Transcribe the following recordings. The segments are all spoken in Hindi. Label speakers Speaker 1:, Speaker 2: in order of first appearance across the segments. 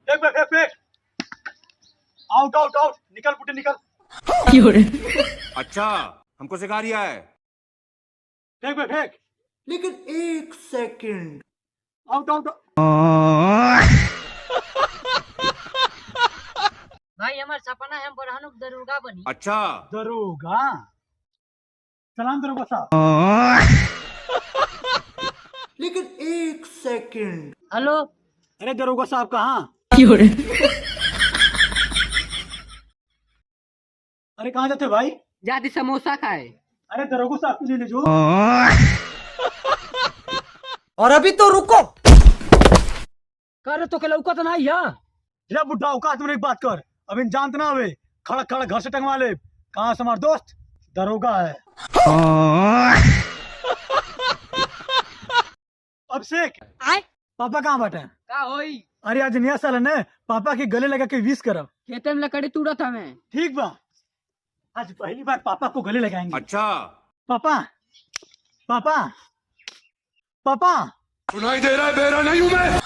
Speaker 1: फेंक बे फेंक फेंक। आउट आउट आउट, निकल पुटे निकल।
Speaker 2: अच्छा, हमको सिखा रिया है।
Speaker 1: फेंक बे फेंक।
Speaker 3: लेकिन एक सेकंड।
Speaker 1: Out out.
Speaker 4: भाई हमार सपना है हम बरहनुक दरोगा बनी।
Speaker 2: अच्छा,
Speaker 1: दरोगा। सलाम दरोगा साहब।
Speaker 3: लेकिन एक सेकंड।
Speaker 4: हेलो।
Speaker 1: अरे दरोगा साहब कहाँ? अरे कहाँ जाते भाई?
Speaker 4: जाती समोसा खाए।
Speaker 1: अरे दरोगा साहब को ले जो।
Speaker 3: और अभी तो रुको।
Speaker 1: करे तो के लौका तो नहीं है। रे बुढ़ा औकात में एक बात कर, अब इन जानत ना हवे, खड़ा खड़ा घर से टंगवा ले। कहाँ से हमार दोस्त दरोगा है। अब शेख
Speaker 4: आए
Speaker 1: पापा कहाँ बैठे हैं?
Speaker 4: का होई?
Speaker 1: अरे आज नया साल है न, पापा के गले लगा के विश करब।
Speaker 4: खेते में लकड़ी तूड़त हमें।
Speaker 1: ठीक बा, आज पहली बार पापा को गले लगाएंगे।
Speaker 2: अच्छा।
Speaker 1: पापा पापा पापा।
Speaker 2: सुनाई दे रहा है, बेरा नहीं हूँ मैं।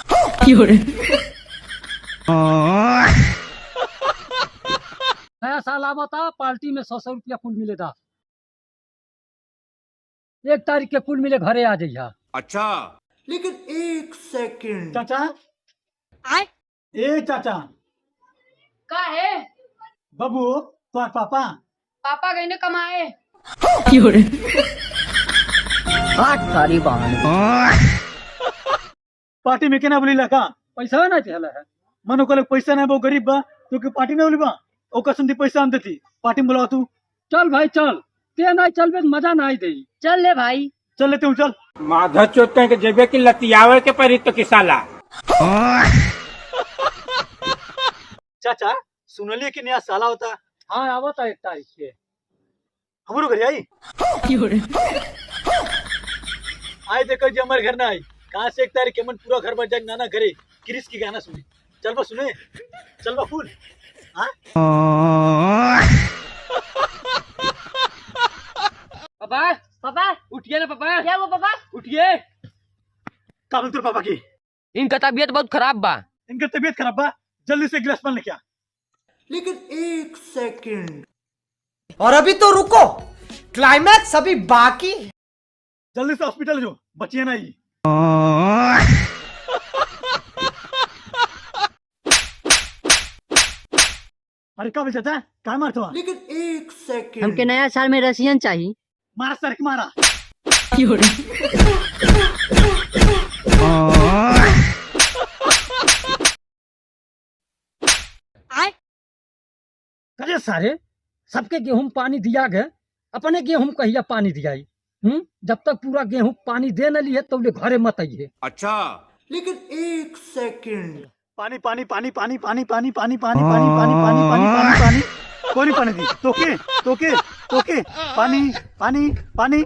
Speaker 1: नया साल आवा था, पार्टी में 100 रुपया कुल मिले था। 1 तारीख के कुल मिले घरे आ जाइया।
Speaker 2: अच्छा,
Speaker 3: लेकिन एक सेकंड।
Speaker 1: चाचा
Speaker 4: आए
Speaker 1: ए चाचा
Speaker 4: का है?
Speaker 1: बाबू तुम्हार पापा
Speaker 4: पापा गए ने कमाए।
Speaker 1: सारी पार्टी में केना बोली लगा पैसा ना चला है। मनो को पैसा ना, वो गरीब बा तो के पार्टी ना बोली बा। ओकर सुनती पैसा हम देती, पार्टी में बुलाओ तू। चल भाई चल, ते नहीं चलबे मजा ना आई दे।
Speaker 4: चल ले भाई।
Speaker 1: चल लेते हूँ चल।
Speaker 5: माधा चोते के जेबे की लतियावे के परी तो किसाला।
Speaker 1: चाचा सुनलिए कि नया साला होता। हाँ आवता 1 तारीख के। हमरो घर आई आए देखो जी हमारे घर ना आई। कहाँ से 1 तारीख के मन पूरा घर बन जाए नाना घरे क्रिस की गाना सुने। चल बा सुने, चल बा फूल। हाँ
Speaker 4: पापा पापा उठिए ना पापा। क्या वो पापा?
Speaker 1: उठिए। का बोलते पापा की?
Speaker 4: इनका तबीयत बहुत खराब बा।
Speaker 1: इनका तबीयत खराब बा, जल्दी से गिलास पानी लेके आ।
Speaker 3: लेकिन एक सेकंड। और अभी तो रुको, क्लाइमैक्स अभी बाकी।
Speaker 1: जल्दी से हॉस्पिटल जो, बचिए ना ही। अरे का बोल चाचा, का मारतो?
Speaker 3: लेकिन एक सेकंड।
Speaker 4: हमके नया साल में रसियन चाहिए।
Speaker 1: मारा सर के मारा।
Speaker 4: आए
Speaker 1: अरे सारे सबके गेहूं पानी दिया गए, अपने गेहूं कहिया पानी दियाई। जब तक पूरा गेहूं पानी दे न लिए तो घरे मत आइए।
Speaker 2: अच्छा,
Speaker 3: लेकिन एक सेकंड।
Speaker 1: पानी पानी पानी पानी पानी पानी पानी पानी पानी पानी पानी पानी पानी पानी कोनी पानी दी तोके तोके तोके पानी पानी पानी।